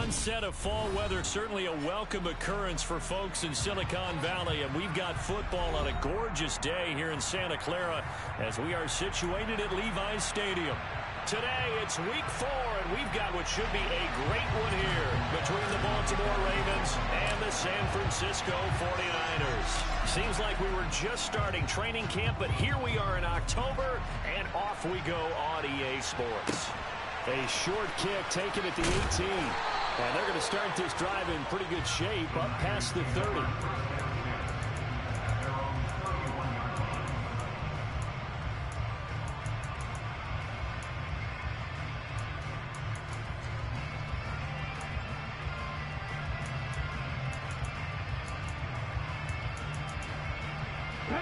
Onset of fall weather, certainly a welcome occurrence for folks in Silicon Valley, and we've got football on a gorgeous day here in Santa Clara as we are situated at Levi's Stadium. Today, it's week 4, and we've got what should be a great one here between the Baltimore Ravens and the San Francisco 49ers. Seems like we were just starting training camp, but here we are in October, and off we go on EA Sports. A short kick taken at the 18, and they're going to start this drive in pretty good shape up past the 30.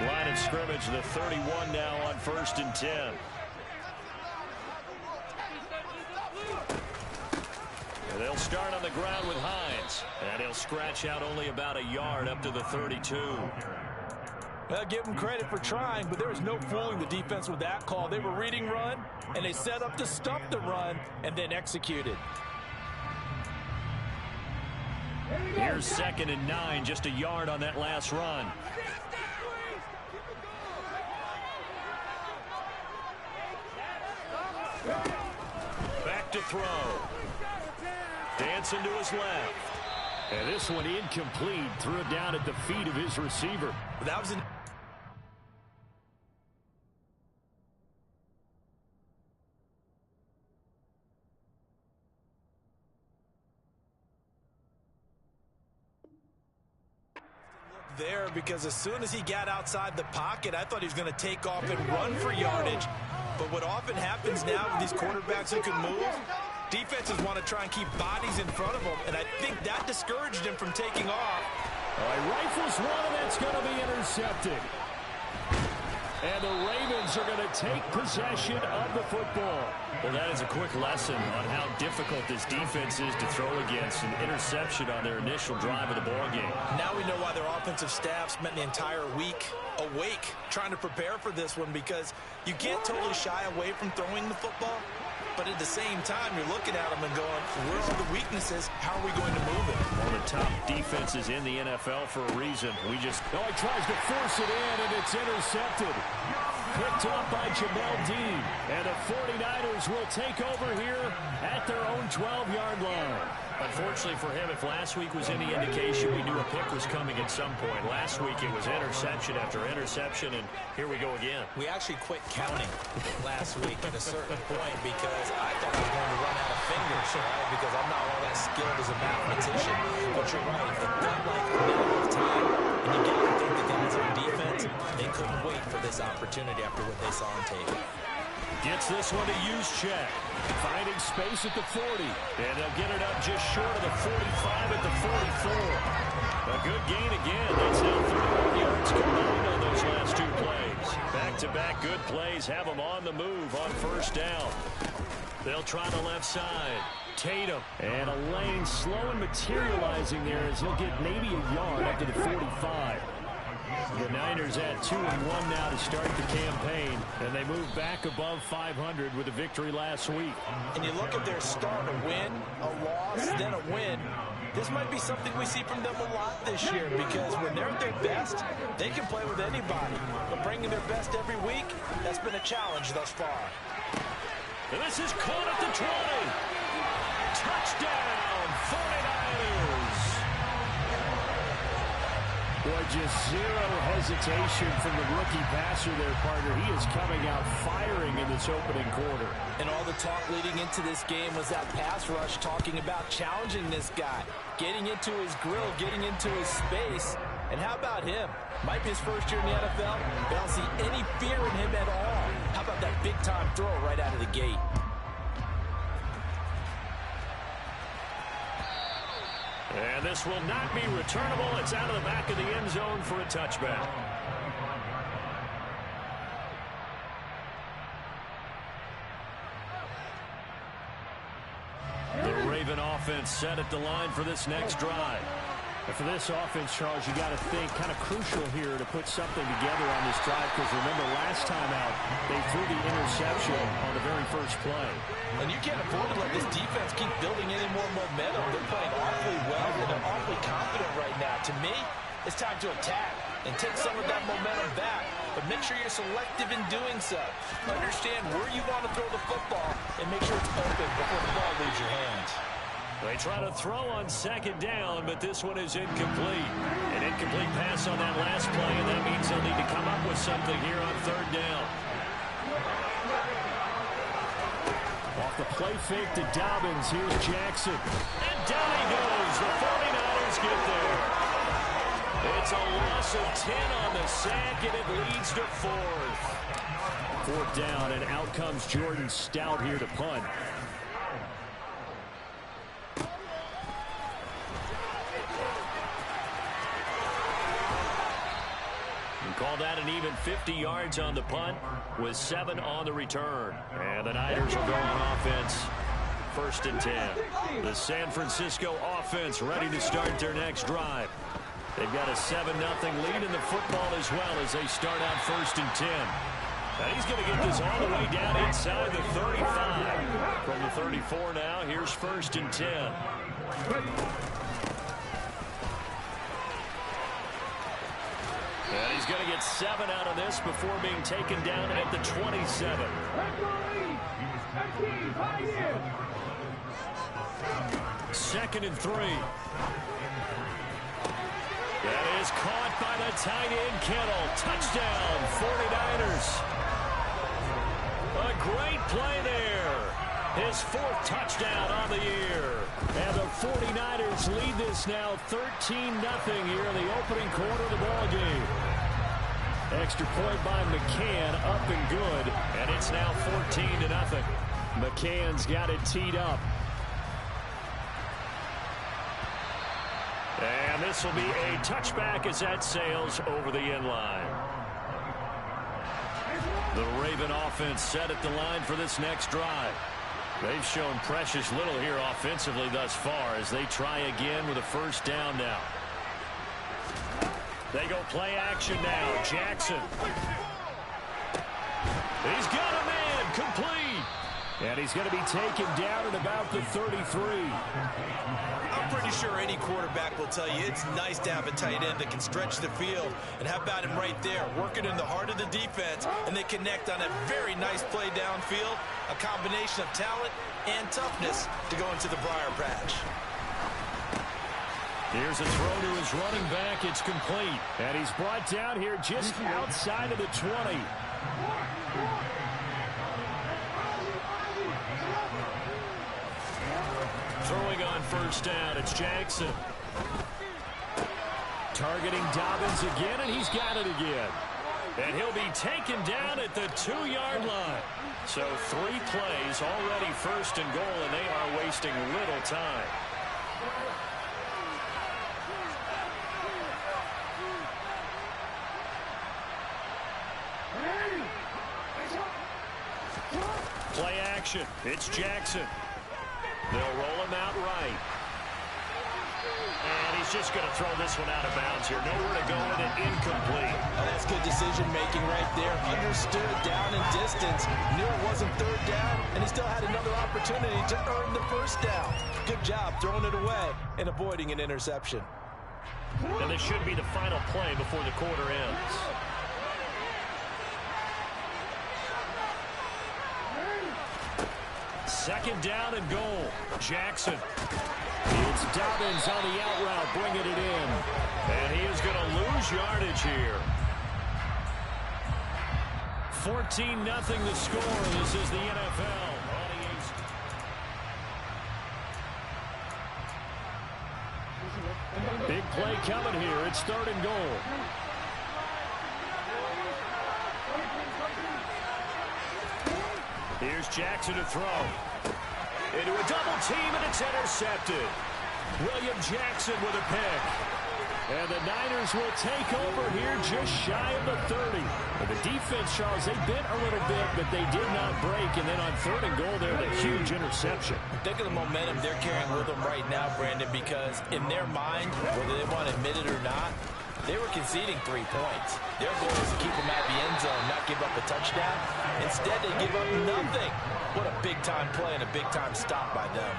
Line of scrimmage, the 31 now on 1st and 10. And they'll start on the ground with Hines. And he'll scratch out only about a yard up to the 32. Well, give them credit for trying, but there was no fooling the defense with that call. They were reading run, and they set up to stop the run, and then executed. Here's 2nd and 9, just a yard on that last run. Back to throw. Dancing to his left. And this one incomplete. Threw it down at the feet of his receiver. That was an... there, because as soon as he got outside the pocket, I thought he was going to take off and run for yardage. But what often happens now with these quarterbacks who can move, defenses want to try and keep bodies in front of them, and I think that discouraged him from taking off. All right, rifles one, and that's going to be intercepted. And the Ravens are going to take possession of the football. Well, that is a quick lesson on how difficult this defense is to throw against. An interception on their initial drive of the ballgame. Now we know why their offensive staff spent the entire week awake trying to prepare for this one, because you can't totally shy away from throwing the football. But at the same time, you're looking at them and going, where are the weaknesses? How are we going to move it? One of the top defenses in the NFL for a reason. He tries to force it in, and it's intercepted. Picked off by Jamel Dean. And the 49ers will take over here at their own 12-yard line. Unfortunately for him, if last week was any indication, we knew a pick was coming at some point. Last week it was interception after interception, and here we go again. We actually quit counting last week at a certain point because I thought I was going to run out of fingers, right? Because I'm not all that skilled as a mathematician. But you're right. It felt like a minute of time, and you got to think the guys on defense, they couldn't wait for this opportunity after what they saw on tape. Gets this one to use check. Finding space at the 40. And they'll get it up just short of the 45 at the 44. A good gain again. That's now 31 yards combined on those last 2 plays. Back-to-back good plays have them on the move on 1st down. They'll try the left side. Tatum. And a lane slow and materializing there as he'll get maybe a yard up to the 45. The Niners at 2-1 now to start the campaign, and they move back above 500 with a victory last week. And you look at their start, a win, a loss, then a win. This might be something we see from them a lot this year, because when they're at their best, they can play with anybody. But bringing their best every week, that's been a challenge thus far. And this is caught at the 20. Touchdown, 49ers. Boy, just zero hesitation from the rookie passer there, partner. He is coming out firing in this opening quarter. And all the talk leading into this game was that pass rush, talking about challenging this guy, getting into his grill, getting into his space. And how about him? Might be his first year in the NFL. I don't see any fear in him at all. How about that big-time throw right out of the gate? And this will not be returnable. It's out of the back of the end zone for a touchback. The Raven offense set at the line for this next drive. And for this offense, Charles, you got to think kind of crucial here to put something together on this drive, because remember last time out they threw the interception on the very first play. And you can't afford to let this defense keep building any more momentum. They're playing awfully well and they're awfully confident right now. To me, it's time to attack and take some of that momentum back, but make sure you're selective in doing so. Understand where you want to throw the football and make sure it's open before the ball leaves your hands. They try to throw on second down, but this one is incomplete. An incomplete pass on that last play, and that means they'll need to come up with something here on third down. Off the play fake to Dobbins, here's Jackson. And down he goes. The 49ers get there. It's a loss of 10 on the sack, and it leads to fourth. Fourth down, and out comes Jordan Stout here to punt. Call that an even 50 yards on the punt with 7 on the return. And the Niners will go on offense. First and 10. The San Francisco offense ready to start their next drive. They've got a 7-0 lead in the football as well as they start out first and 10. And he's going to get this all the way down inside the 35. From the 34 now, here's first and 10. And he's going to get 7 out of this before being taken down at the 27. Second and 3. That is caught by the tight end, Kittle. Touchdown, 49ers. A great play there. His 4th touchdown on the year. And the 49ers lead this now 13-0 here in the opening quarter of the ball game. Extra point by McCann, up and good. And it's now 14-0. McCann's got it teed up. And this will be a touchback as that sails over the end line. The Raven offense set at the line for this next drive. They've shown precious little here offensively thus far as they try again with a first down now. They go play action now. Jackson. He's got a man complete. And he's going to be taken down at about the 33. I'm pretty sure any quarterback will tell you it's nice to have a tight end that can stretch the field. And how about him right there, working in the heart of the defense, and they connect on a very nice play downfield, a combination of talent and toughness to go into the briar patch. Here's a throw to his running back. It's complete. And he's brought down here just outside of the 20. Throwing on first down, it's Jackson. Targeting Dobbins again, and he's got it again. And he'll be taken down at the 2-yard line. So 3 plays already first and goal, and they are wasting little time. Play action. It's Jackson. They'll roll him out right. And he's just going to throw this one out of bounds here. Nowhere to go with it. Incomplete. Oh, that's good decision-making right there. Understood down and distance. Knew it wasn't third down, and he still had another opportunity to earn the first down. Good job throwing it away and avoiding an interception. And this should be the final play before the quarter ends. Second down and goal. Jackson. It's Dobbins on the out route, bringing it in. And he is going to lose yardage here. 14-0 the score. This is the NFL. Big play coming here. It's third and goal. Here's Jackson to throw. Into a double team, and it's intercepted. William Jackson with a pick. And the Niners will take over here just shy of the 30. And the defense, Charles, they bit a little bit, but they did not break. And then on 3rd and goal there, the huge interception. Think of the momentum they're carrying with them right now, Brandon, because in their mind, whether they want to admit it or not, they were conceding 3 points. Their goal is to keep them out of the end zone, not give up a touchdown. Instead, they give up nothing. What a big-time play and a big-time stop by them.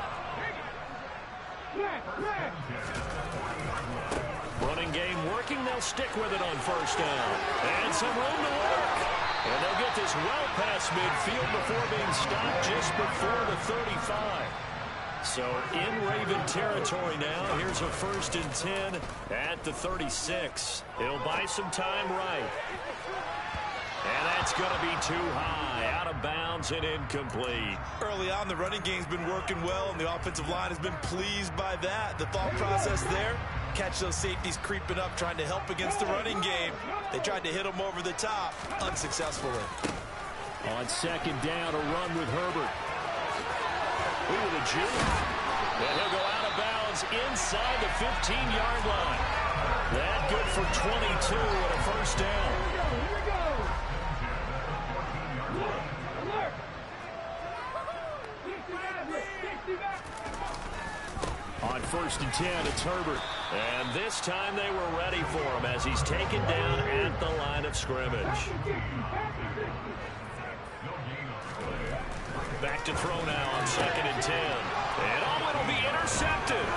Running game working. They'll stick with it on 1st down. And some room to work. And they'll get this well past midfield before being stopped just before the 35. So in Raven territory now. Here's a 1st and 10 at the 36. It'll buy some time right. And that's going to be too high. Out of bounds and incomplete. Early on, the running game's been working well, and the offensive line has been pleased by that. The thought process there, catch those safeties creeping up, trying to help against the running game. They tried to hit them over the top, unsuccessfully. On 2nd down, a run with Herbert. Look at the juke. And he'll go out of bounds inside the 15-yard line. That good for 22 and a 1st down. On 1st and 10, it's Herbert. And this time they were ready for him as he's taken down at the line of scrimmage. Back to throw now on 2nd and 10. And it'll be intercepted.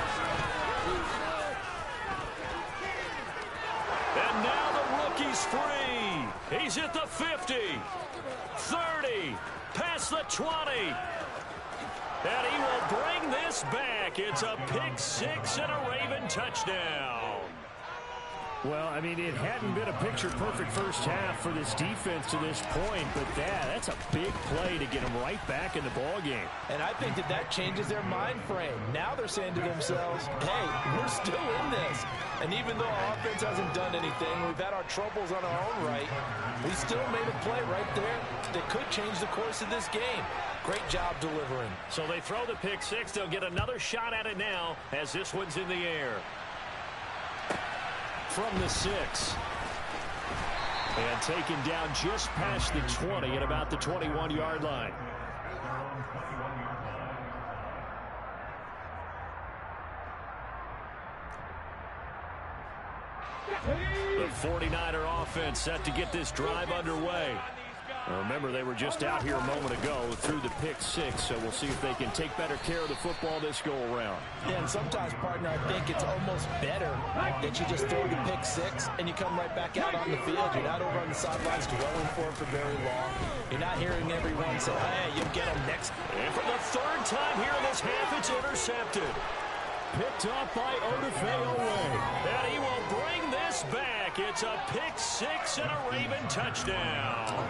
And now the rookie's free. He's at the 50, 30, past the 20. And he will bring this back. It's a pick-6 and a Raven touchdown. Well, I mean, it hadn't been a picture-perfect first half for this defense to this point, but that's a big play to get them right back in the ballgame. And I think that changes their mind frame. Now they're saying to themselves, hey, we're still in this. And even though our offense hasn't done anything, we've had our troubles on our own right, we still made a play right there that could change the course of this game. Great job delivering. So they throw the pick-6. They'll get another shot at it now as this one's in the air. From the 6. And taken down just past the 20 at about the 21-yard line. The 49er offense set to get this drive underway. Remember, they were just out here a moment ago through the pick-6, so we'll see if they can take better care of the football this go-around. Yeah, and sometimes, partner, I think it's almost better that you just throw the pick-6 and you come right back out on the field. You're not over on the sidelines dwelling for it for very long. You're not hearing everyone say, hey, you get them next. And for the 3rd time here in this half, it's intercepted. Picked up by Odafe-Oweh. And he will bring this back. It's a pick-6 and a Raven touchdown.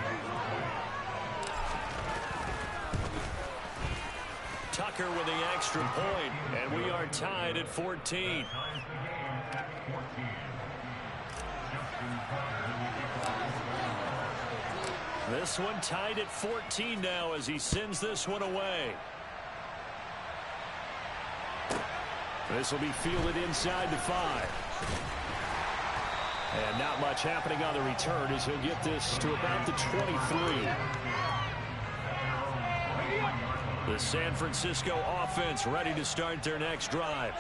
Tucker with the extra point, and we are tied at 14. This one tied at 14 now as he sends this one away. This will be fielded inside the 5. And not much happening on the return as he'll get this to about the 23. The San Francisco offense ready to start their next drive.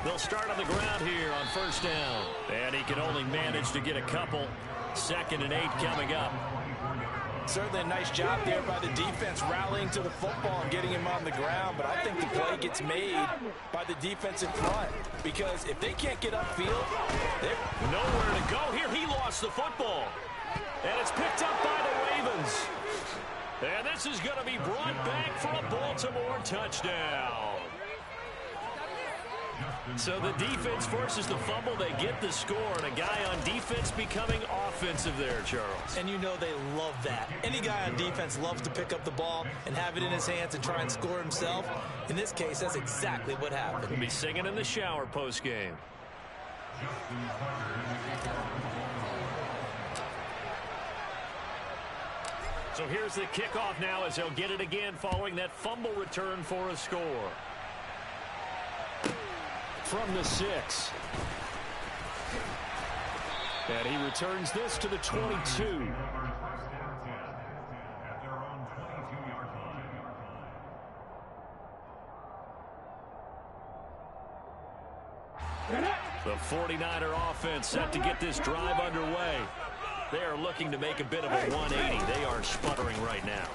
They'll start on the ground here on 1st down. And he can only manage to get a couple. 2nd and 8 coming up. Certainly a nice job there by the defense rallying to the football and getting him on the ground. But I think the play gets made by the defense in front. Because if they can't get upfield, they're nowhere to go. Here he lost the football. And it's picked up by the Ravens. And this is going to be brought back for a Baltimore touchdown. So the defense forces the fumble. They get the score. And a guy on defense becoming offensive there, Charles. And you know they love that. Any guy on defense loves to pick up the ball and have it in his hands and try and score himself. In this case, that's exactly what happened. He'll be singing in the shower post-game. So here's the kickoff now as they'll get it again following that fumble return for a score. from the 6. And he returns this to the 22. The 49er offense set to get this drive underway. They are looking to make a bit of a 180. They are sputtering right now.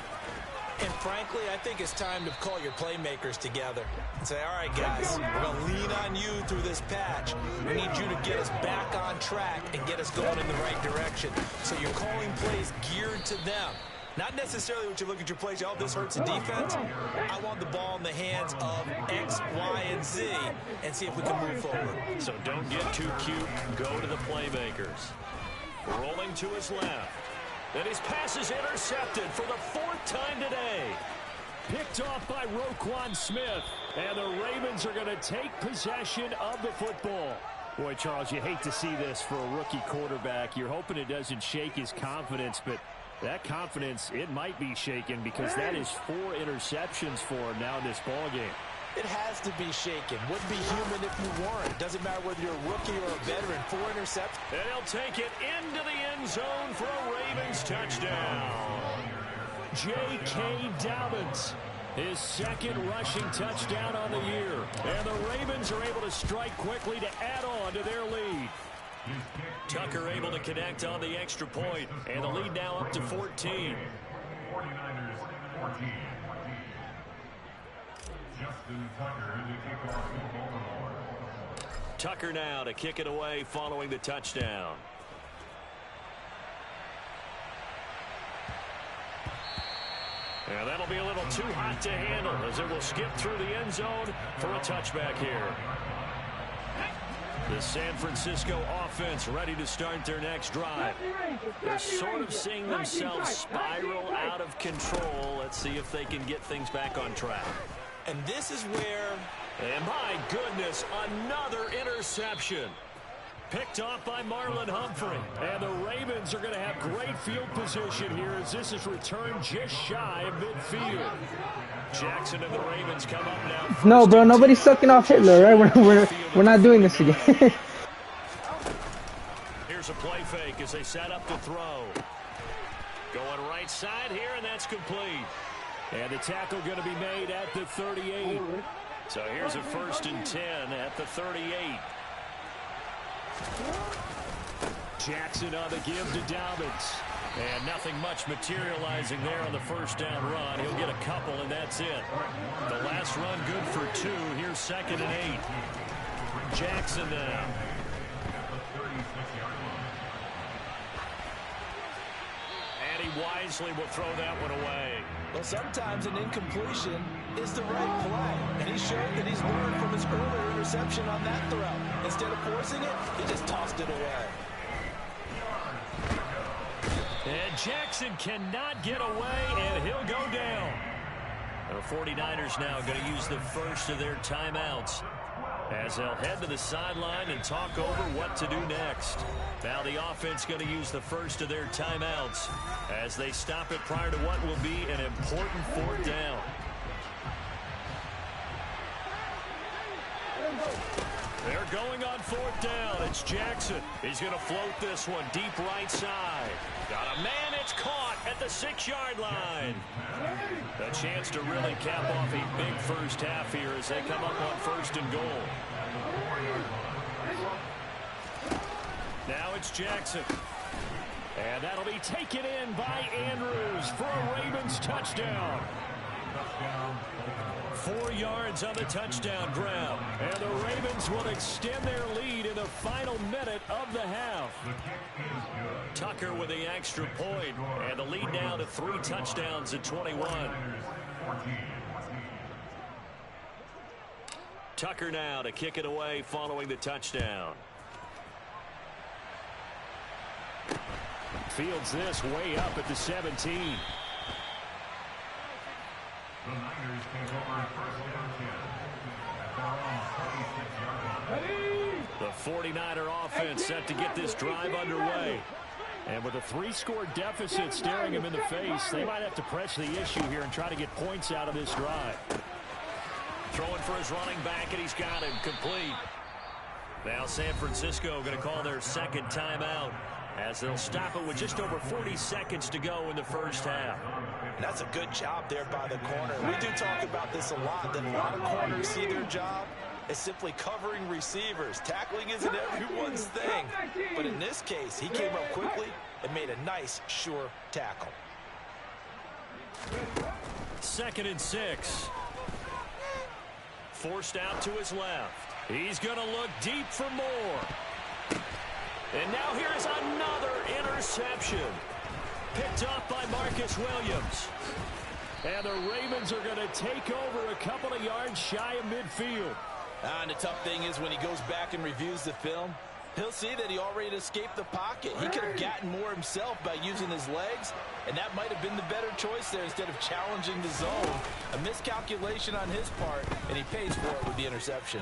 And frankly, I think it's time to call your playmakers together and say, all right, guys, we're going to lean on you through this patch. We need you to get us back on track and get us going in the right direction. So you're calling plays geared to them. Not necessarily what you look at your plays, oh, this hurts the defense. I want the ball in the hands of X, Y, and Z and see if we can move forward. So don't get too cute. Go to the playmakers. Rolling to his left. And his pass is intercepted for the 4th time today. Picked off by Roquan Smith. And the Ravens are going to take possession of the football. Boy, Charles, you hate to see this for a rookie quarterback. You're hoping it doesn't shake his confidence, but that confidence, it might be shaken because that is 4 interceptions for him now in this ballgame. It has to be shaken. Wouldn't be human if you weren't. Doesn't matter whether you're a rookie or a veteran. 4 interceptions. And he'll take it into the end zone for a Ravens touchdown. J.K. Dobbins, his 2nd rushing touchdown on the year. And the Ravens are able to strike quickly to add on to their lead. Tucker able to connect on the extra point, and the lead now up to 14. 49ers 14. Justin Tucker to kick off the ball. Tucker now to kick it away following the touchdown. And that'll be a little too hot to handle as it will skip through the end zone for a touchback here. The San Francisco offense ready to start their next drive. They're sort of seeing themselves spiral out of control. Let's see if they can get things back on track. And this is where... And my goodness, another interception. Picked off by Marlon Humphrey. And the Ravens are going to have great field position here as this is returned just shy of midfield. Jackson and the Ravens come up now. No, bro, nobody's sucking off Hitler, right? We're not doing this again. Here's a play fake as they set up to throw. Going right side here, and that's complete. And the tackle going to be made at the 38. So here's a 1st and 10 at the 38. Jackson on the give to Dobbins. And nothing much materializing there on the 1st down run. He'll get a couple, and that's it. The last run good for 2. Here's 2nd and 8. Jackson now. And he wisely will throw that one away. Well, sometimes an incompletion is the right play. And he showed that he's learned from his earlier interception on that throw. Instead of forcing it, he just tossed it away. And Jackson cannot get away, and he'll go down. The 49ers now going to use the first of their timeouts as they'll head to the sideline and talk over what to do next. Now the offense going to use the first of their timeouts as they stop it prior to what will be an important 4th down. They're going on 4th down. It's Jackson. He's going to float this one deep right side. Got a man. It's caught at the 6-yard line. A chance to really cap off a big first half here as they come up on 1st and goal. Now it's Jackson. And that'll be taken in by Andrews for a Ravens touchdown. 4 yards on the touchdown grab. And the Ravens will extend their lead in the final minute of the half. Tucker with the extra point. And the lead now to 3 touchdowns at 21. Tucker now to kick it away following the touchdown. Fields this way up at the 17. The Niners take over 1st and 10. The 49er offense set to get this drive underway. And with a 3-score deficit staring him in the face, they might have to press the issue here and try to get points out of this drive. Throwing for his running back, and he's got him complete. Now San Francisco going to call their second timeout as they'll stop it with just over 40 seconds to go in the first half. And that's a good job there by the corner. We do talk about this a lot, that a lot of corners see their job as simply covering receivers. Tackling isn't everyone's thing. But in this case, he came up quickly and made a nice, sure tackle. 2nd and 6. Forced out to his left. He's going to look deep for more. And now here's another interception. Picked up by Marcus Williams. And the Ravens are going to take over a couple of yards shy of midfield. And the tough thing is when he goes back and reviews the film, he'll see that he already escaped the pocket. He could have gotten more himself by using his legs, and that might have been the better choice there instead of challenging the zone. A miscalculation on his part, and he pays for it with the interception.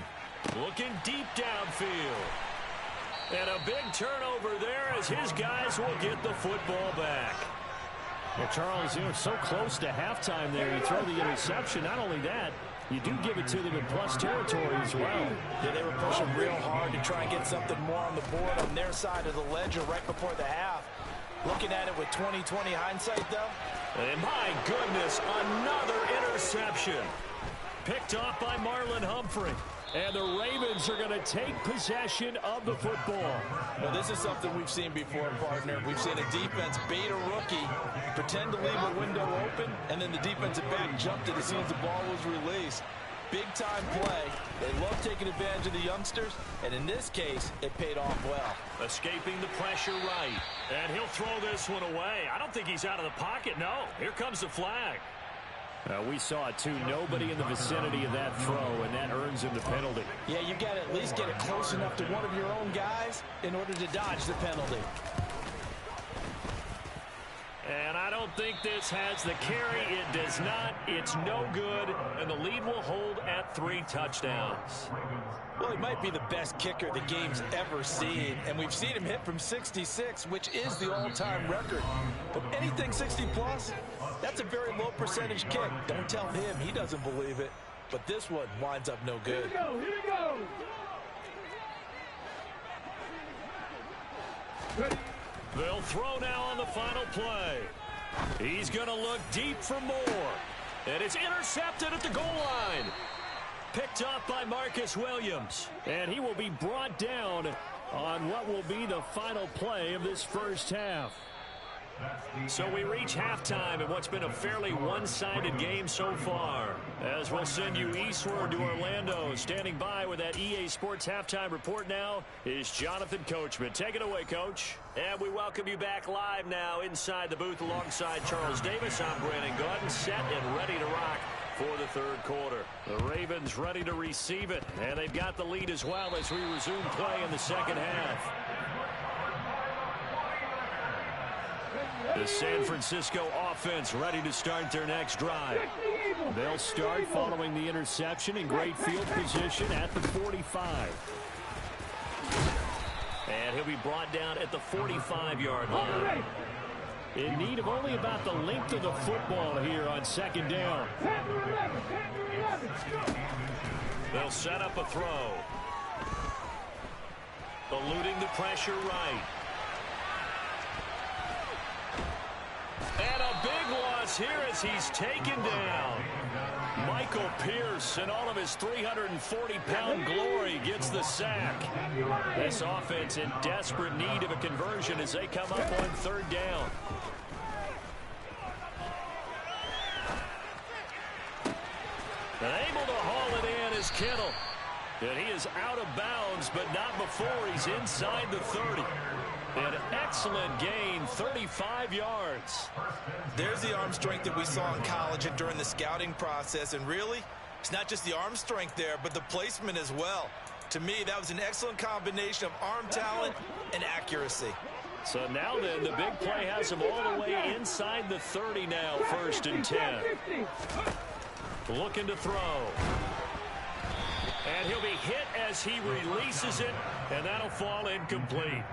Looking deep downfield. And a big turnover there as his guys will get the football back. Well, Charles, you know, so close to halftime there. You throw the interception. Not only that, you do give it to them in plus territory as well. Yeah, they were pushing real hard to try and get something more on the board on their side of the ledger right before the half. Looking at it with 20/20 hindsight, though. And my goodness, another interception. Picked off by Marlon Humphrey. And the Ravens are going to take possession of the football. Well, this is something we've seen before, partner. We've seen a defense bait a rookie, pretend to leave a window open, and then the defensive back jumped it as soon as the ball was released. Big-time play. They love taking advantage of the youngsters, and in this case, it paid off well. Escaping the pressure right. And he'll throw this one away. I don't think he's out of the pocket, no. Here comes the flag. We saw it, too. Nobody in the vicinity of that throw, and that earns him the penalty. Yeah, you got to at least get it close enough to one of your own guys in order to dodge the penalty. And I don't think this has the carry. It does not. It's no good. And the lead will hold at 3 touchdowns. Well, he might be the best kicker the game's ever seen. And we've seen him hit from 66, which is the all-time record. But anything 60-plus, that's a very low percentage kick. Don't tell him he doesn't believe it. But this one winds up no good. Here we go. Ready. They'll throw now on the final play. He's going to look deep for more. And it's intercepted at the goal line. Picked up by Marcus Williams. And he will be brought down on what will be the final play of this first half. So we reach halftime in what's been a fairly one-sided game so far. As we'll send you eastward to Orlando. Standing by with that EA Sports halftime report now is Jonathan Coachman. Take it away, Coach. And we welcome you back live now inside the booth alongside Charles Davis. I'm Brandon Gordon, set and ready to rock for the third quarter. The Ravens ready to receive it, and they've got the lead as well as we resume play in the second half. The San Francisco offense ready to start their next drive. They'll start following the interception in great field position at the 45. And he'll be brought down at the 45-yard line. In need of only about the length of the football here on second down. They'll set up a throw. Eluding the pressure right. And a big loss here as he's taken down. Michael Pierce in all of his 340-pound glory gets the sack. This offense in desperate need of a conversion as they come up on third down. And able to haul it in is Kittle. And he is out of bounds, but not before he's inside the 30. An excellent gain, 35 yards. There's the arm strength that we saw in college and during the scouting process. And really, it's not just the arm strength there, but the placement as well. To me, that was an excellent combination of arm talent and accuracy. So now then, the big play has him all the way inside the 30 now, 1st and 10. Looking to throw. And he'll be hit as he releases it, and that'll fall incomplete.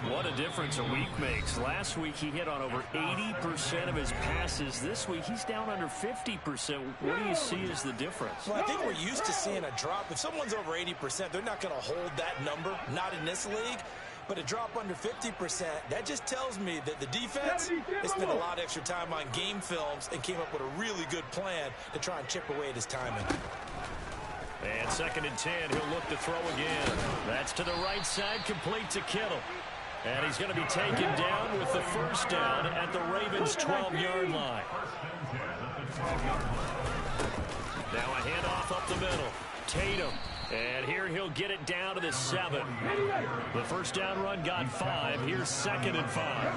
What a difference a week makes. Last week he hit on over 80% of his passes. This week he's down under 50%. What do you see as the difference? Well, I think we're used to seeing a drop. If someone's over 80%, they're not going to hold that number, not in this league. But a drop under 50%, that just tells me that the defense has spent a lot of extra time on game films and came up with a really good plan to try and chip away at his timing. And 2nd and 10, he'll look to throw again. That's to the right side, complete to Kittle. And he's going to be taken down with the first down at the Ravens' 12-yard line. Now a handoff up the middle. Tatum. And here he'll get it down to the 7. The first down run got 5. Here's 2nd and 5.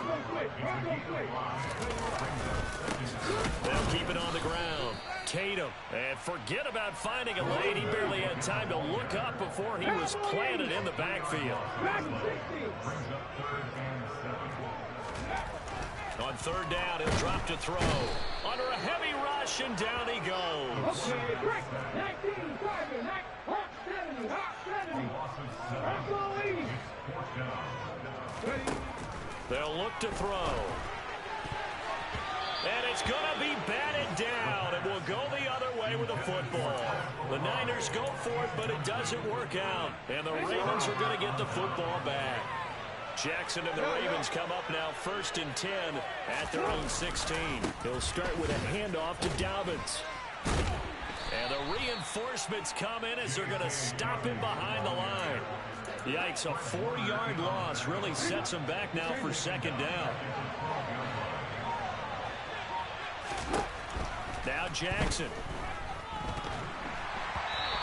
They'll keep it on the ground. Tatum. And forget about finding a lane. He barely had time to look up before he was planted in the backfield. On 3rd down, he'll drop to throw. Under a heavy rush, and down he goes. They'll look to throw. And it's going to be batted down, and will go the other way with the football. The Niners go for it, but it doesn't work out. And the Ravens are going to get the football back. Jackson and the Ravens come up now 1st and 10 at their own 16. They'll start with a handoff to Dobbins. And the reinforcements come in as they're going to stop him behind the line. Yikes, a 4-yard loss really sets him back now for 2nd down. Now Jackson.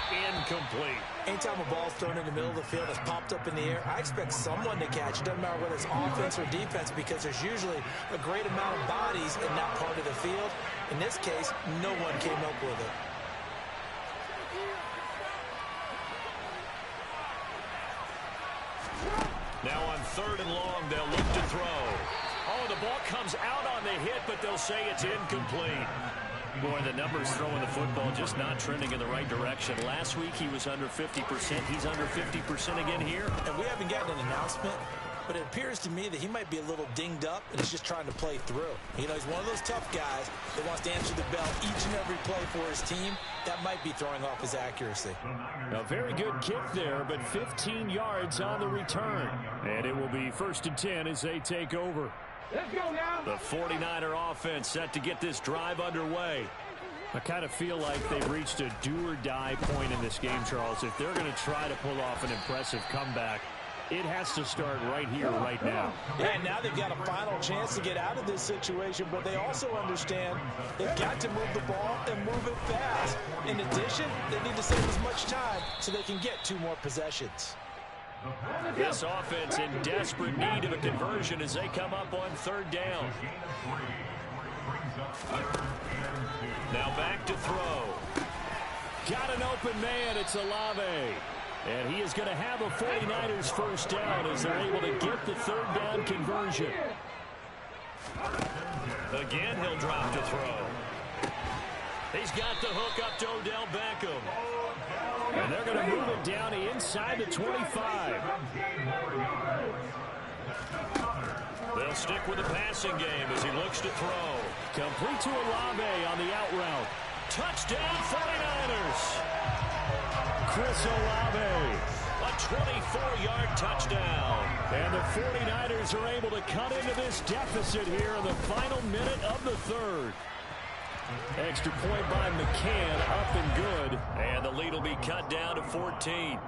Incomplete. Anytime a ball's thrown in the middle of the field that's popped up in the air, I expect someone to catch it. Doesn't matter whether it's offense or defense, because there's usually a great amount of bodies in that part of the field. In this case, no one came up with it. Now on 3rd and long, they'll look to throw. Oh, the ball comes out on the hit, but they'll say it's incomplete. Boy, the numbers throwing the football just not trending in the right direction. Last week he was under 50%. He's under 50% again here. And we haven't gotten an announcement, but it appears to me that he might be a little dinged up and he's just trying to play through. You know, he's one of those tough guys that wants to answer the bell each and every play for his team. That might be throwing off his accuracy. A very good kick there, but 15 yards on the return. And it will be 1st and 10 as they take over. Let's go now. The 49er offense set to get this drive underway. I kind of feel like they've reached a do-or-die point in this game, Charles. If they're going to try to pull off an impressive comeback, it has to start right here, right now. Yeah, and now they've got a final chance to get out of this situation, but they also understand they've got to move the ball and move it fast. In addition, they need to save as much time so they can get 2 more possessions. This offense in desperate need of a conversion as they come up on 3rd down. Now back to throw. Got an open man. It's Olave. And he is going to have a 49ers first down as they're able to get the 3rd down conversion. Again, he'll drop to throw. He's got the hook up to Odell Beckham. And they're going to move it down inside the 25. They'll stick with the passing game as he looks to throw. Complete to Olave on the out route. Touchdown 49ers. Chris Olave. A 24-yard touchdown. And the 49ers are able to cut into this deficit here in the final minute of the 3rd. Extra point by McCann, up and good. And the lead will be cut down to 14.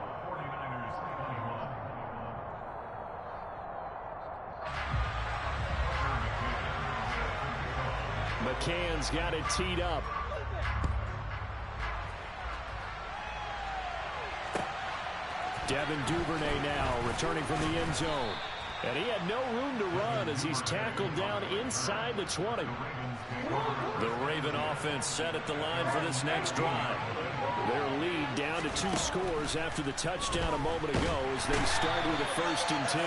McCann's got it teed up. Devin Duvernay now returning from the end zone. And he had no room to run as he's tackled down inside the 20. The Raven offense set at the line for this next drive. Their lead down to 2 scores after the touchdown a moment ago as they start with a 1st and 10.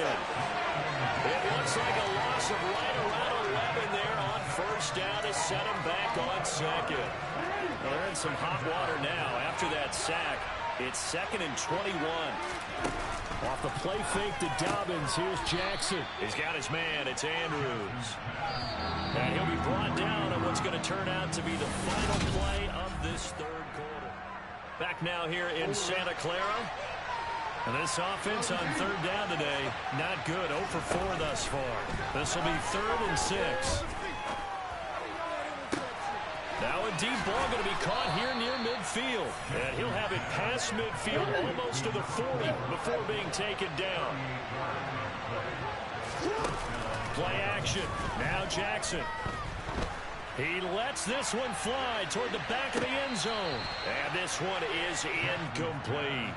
It looks like a loss of right around 11 there on 1st down to set them back on 2nd. They're in some hot water now after that sack. It's 2nd and 21. Off the play fake to Dobbins. Here's Jackson. He's got his man. It's Andrews. And he'll be brought down on what's going to turn out to be the final play of this third quarter. Back now here in Santa Clara. And this offense on third down today, not good. 0 for 4 thus far. This will be 3rd and 6. Now a deep ball going to be caught here near midfield. And he'll have it past midfield almost to the 40 before being taken down. Play action. Now Jackson. He lets this one fly toward the back of the end zone. And this one is incomplete.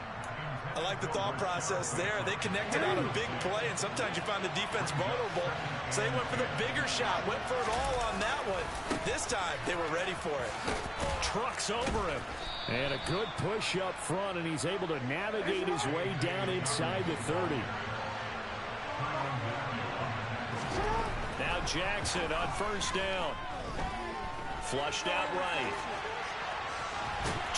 I like the thought process there. They connected on a big play, and sometimes you find the defense vulnerable. So they went for the bigger shot, went for it all on that one. This time, they were ready for it. Trucks over him. And a good push up front, and he's able to navigate his way down inside the 30. Now Jackson on first down. Flushed out right.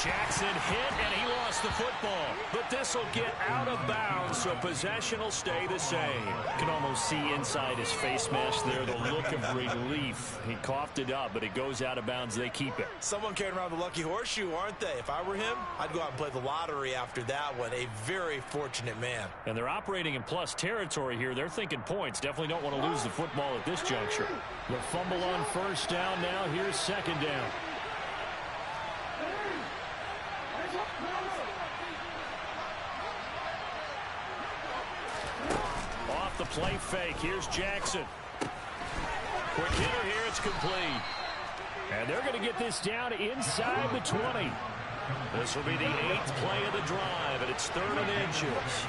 Jackson hit, and he lost the football. But this will get out of bounds, so possession will stay the same. You can almost see inside his face mask there the look of relief. He coughed it up, but it goes out of bounds. They keep it. Someone carrying around the lucky horseshoe, aren't they? If I were him, I'd go out and play the lottery after that one. A very fortunate man. And they're operating in plus territory here. They're thinking points. Definitely don't want to lose the football at this juncture. The fumble on first down now. Here's 2nd down. Off the play fake. Here's Jackson. Quick hitter here. It's complete. And they're going to get this down inside the 20. This will be the 8th play of the drive, and it's 3rd and inches.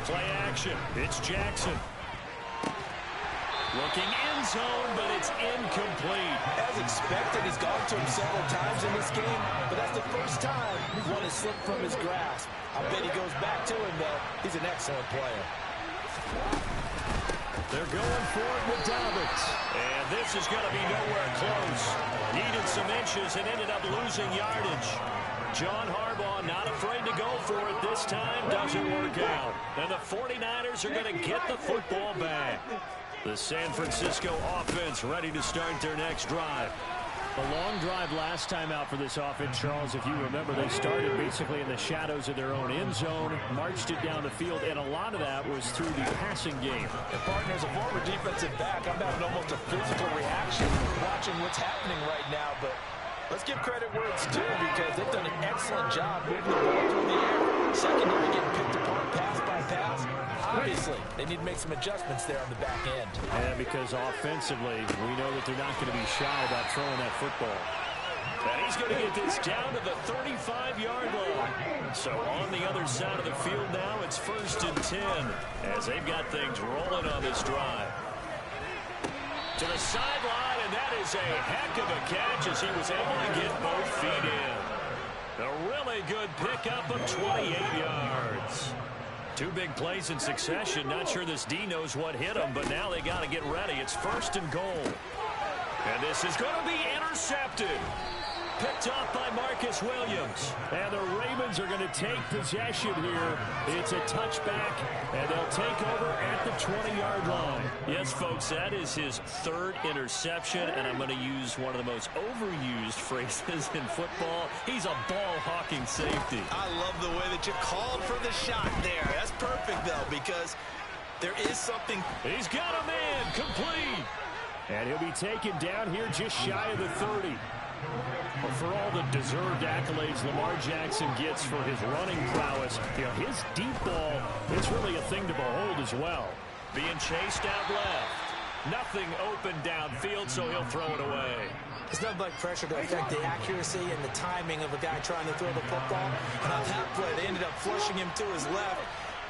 Play action. It's Jackson. Looking end zone, but it's incomplete. As expected, he's gone to him several times in this game, but that's the first time one has slipped from his grasp. I bet he goes back to him, though. He's an excellent player. They're going for it with Dobbins. And this is going to be nowhere close. Needed some inches and ended up losing yardage. John Harbaugh not afraid to go for it this time. Doesn't work out. And the 49ers are going to get the football back. The San Francisco offense ready to start their next drive. The long drive last time out for this offense, Charles, if you remember, they started basically in the shadows of their own end zone, marched it down the field, and a lot of that was through the passing game. And partner, as a former defensive back, I'm having almost a physical reaction watching what's happening right now, but let's give credit where it's due because they've done an excellent job moving the ball through the air. Secondary getting picked apart pass by pass. Obviously, they need to make some adjustments there on the back end. And because offensively, we know that they're not going to be shy about throwing that football. And he's going to get this down to the 35-yard line. So on the other side of the field now, it's 1st and 10 as they've got things rolling on this drive. To the sideline, and that is a heck of a catch as he was able to get both feet in. A really good pickup of 28 yards. 2 big plays in succession. Not sure this D knows what hit him, but now they got to get ready. It's 1st and goal. And this is going to be intercepted. Picked up by Marcus Williams. And the Ravens are going to take possession here. It's a touchback, and they'll take over at the 20-yard line. Yes, folks, that is his 3rd interception, and I'm going to use one of the most overused phrases in football. He's a ball-hawking safety. I love the way that you called for the shot there. That's perfect, though, because there is something. He's got a man complete. And he'll be taken down here just shy of the 30. Well, for all the deserved accolades Lamar Jackson gets for his running prowess, you know, his deep ball, it's really a thing to behold as well. Being chased out left. Nothing open downfield, so he'll throw it away. It's nothing like pressure to affect the accuracy and the timing of a guy trying to throw the football. And on that play, they ended up flushing him to his left,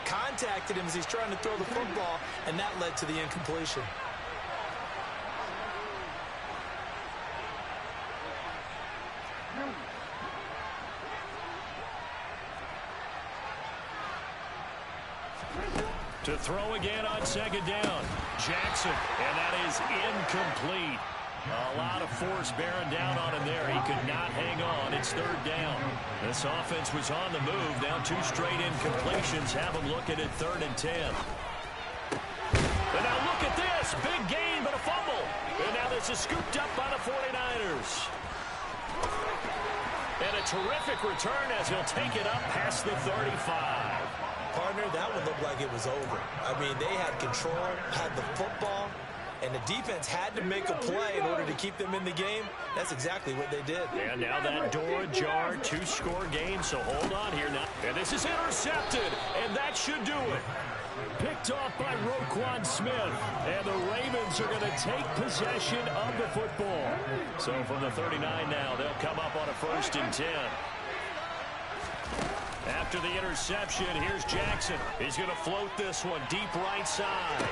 contacted him as he's trying to throw the football, and that led to the incompletion. To throw again on 2nd down. Jackson, and that is incomplete. A lot of force bearing down on him there. He could not hang on. It's third down. This offense was on the move. Now 2 straight incompletions have him looking at 3rd and 10. And now look at this. Big gain, but a fumble. And now this is scooped up by the 49ers. And a terrific return as he'll take it up past the 35. Partner, that one looked like it was over. I mean, they had control, had the football, and the defense had to make a play in order to keep them in the game. That's exactly what they did. And now that door ajar, 2-score game, so hold on here now. And this is intercepted, and that should do it. Picked off by Roquan Smith, and the Ravens are going to take possession of the football. So from the 39 now, they'll come up on a 1st and 10. After the interception, here's Jackson. He's going to float this one deep right side.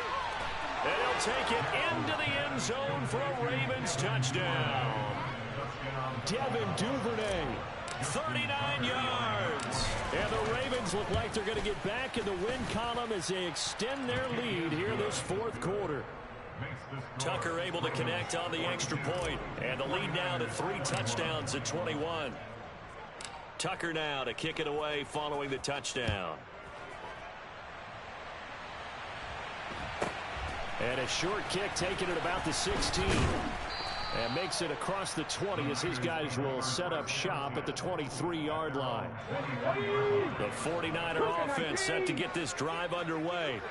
And he'll take it into the end zone for a Ravens touchdown. Devin Duvernay, 39 yards. And the Ravens look like they're going to get back in the win column as they extend their lead here this 4th quarter. Tucker able to connect on the extra point. And the lead now to 3 touchdowns at 21. Tucker now to kick it away following the touchdown. And a short kick taken at about the 16. And makes it across the 20 as his guys will set up shop at the 23-yard line. The 49er offense set to get this drive underway.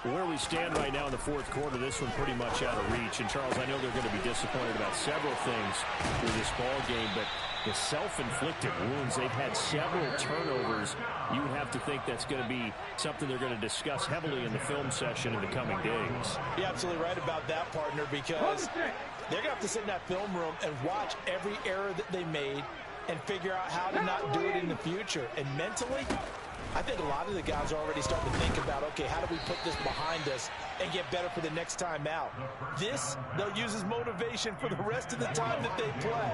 Where we stand right now in the 4th quarter, this one pretty much out of reach. And, Charles, I know they're going to be disappointed about several things with this ball game, but the self-inflicted wounds, they've had several turnovers. You would have to think that's going to be something they're going to discuss heavily in the film session in the coming days. You're absolutely right about that, partner, because they're going to have to sit in that film room and watch every error that they made and figure out how to not do it in the future. And mentally, I think a lot of the guys are already starting to think about, okay, how do we put this behind us and get better for the next time out? This, they'll use as motivation for the rest of the time that they play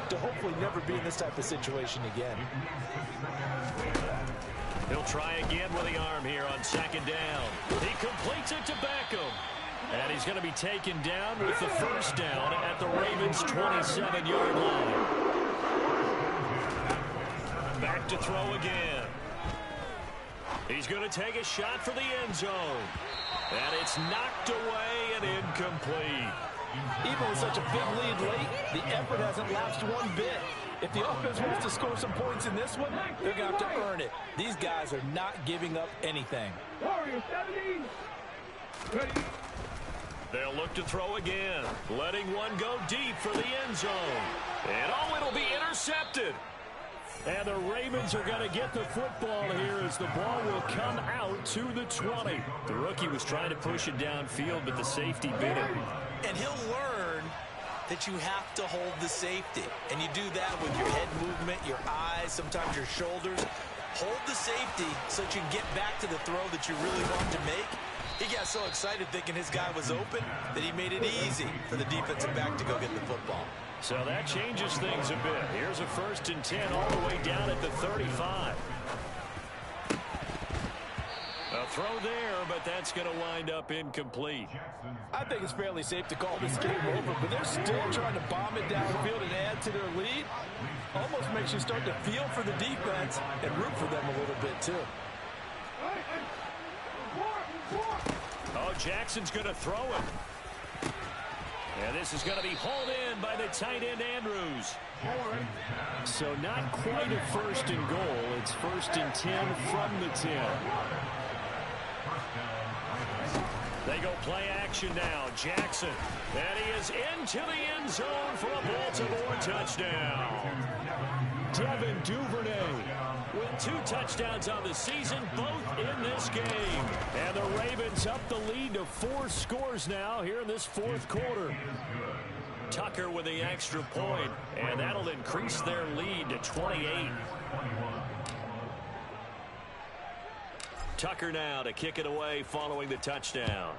to hopefully never be in this type of situation again. He'll try again with the arm here on 2nd down. He completes it to Beckham. And he's going to be taken down with the 1st down at the Ravens' 27-yard line. Back to throw again. He's going to take a shot for the end zone. And it's knocked away and incomplete. Even with such a big lead late, the effort hasn't lapsed one bit. If the offense wants to score some points in this one, they're going to have to earn it. These guys are not giving up anything. They'll look to throw again, letting one go deep for the end zone. And oh, it'll be intercepted. And the Ravens are going to get the football here as the ball will come out to the 20. The rookie was trying to push it downfield, but the safety bit it. And he'll learn that you have to hold the safety. And you do that with your head movement, your eyes, sometimes your shoulders. Hold the safety so that you can get back to the throw that you really want to make. He got so excited thinking his guy was open that he made it easy for the defensive back to go get the football. So that changes things a bit. Here's a 1st and 10 all the way down at the 35. A throw there, but that's going to wind up incomplete. I think it's fairly safe to call this game over, but they're still trying to bomb it downfield and add to their lead. Almost makes you start to feel for the defense and root for them a little bit, too. Oh, Jackson's going to throw it. And this is going to be hauled in by the tight end, Andrews. So not quite a 1st and goal. It's 1st and 10 from the 10. They go play action now. Jackson. And he is into the end zone for a Baltimore touchdown. Devin Duvernay with 2 touchdowns on the season, both in this game. And the Ravens up the lead to 4 scores now here in this 4th quarter. Tucker with the extra point, and that'll increase their lead to 28. Tucker now to kick it away following the touchdown.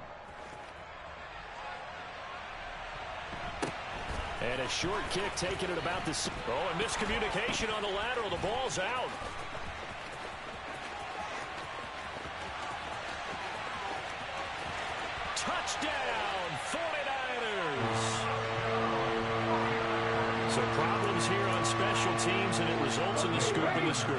And a short kick taken at about the... Oh, and miscommunication on the lateral. The ball's out. Touchdown, 49ers. goes here on special teams, and it results in the scoop and the score.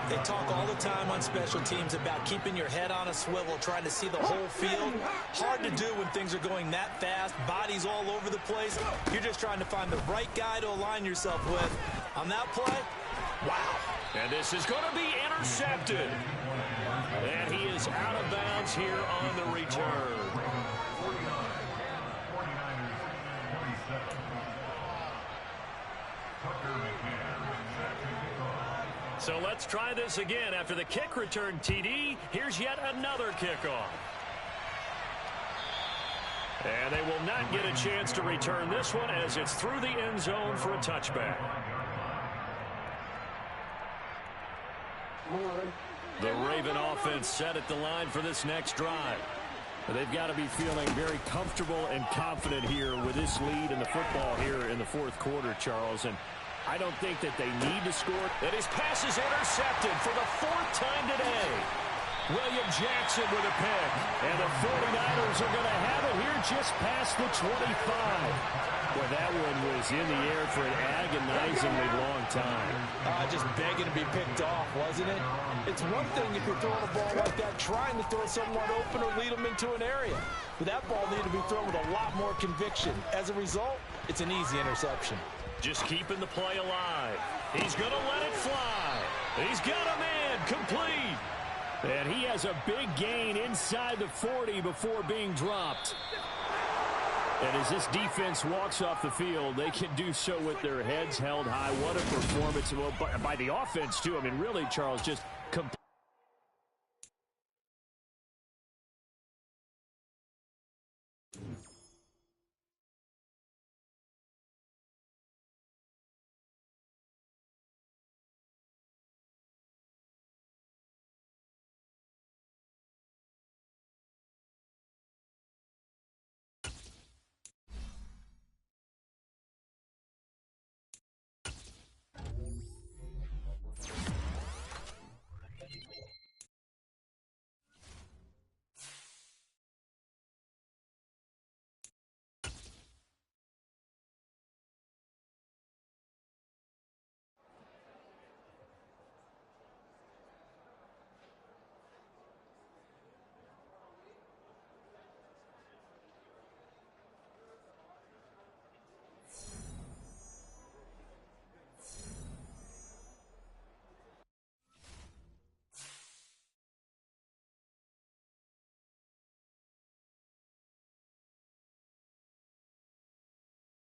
They talk all the time on special teams about keeping your head on a swivel, trying to see the whole field. Hard to do when things are going that fast, bodies all over the place. You're just trying to find the right guy to align yourself with. On that play, wow. And this is going to be intercepted. And he is out of bounds here on the return. So let's try this again. After the kick return TD, here's yet another kickoff. And they will not get a chance to return this one as it's through the end zone for a touchback. The Raven offense set at the line for this next drive. They've got to be feeling very comfortable and confident here with this lead in the football here in the fourth quarter, Charles. And I don't think that they need to score. That his pass is intercepted for the fourth time today. William Jackson with a pick. And the 49ers are going to have it here just past the 25. Well, that one was in the air for an agonizingly long time. Just begging to be picked off, wasn't it? It's one thing if you're throwing a ball like that, trying to throw someone open or lead them into an area. But that ball needed to be thrown with a lot more conviction. As a result, it's an easy interception. Just keeping the play alive. He's going to let it fly. He's got a man complete. And he has a big gain inside the 40 before being dropped. And as this defense walks off the field, they can do so with their heads held high. What a performance by the offense, too. I mean, really, Charles, just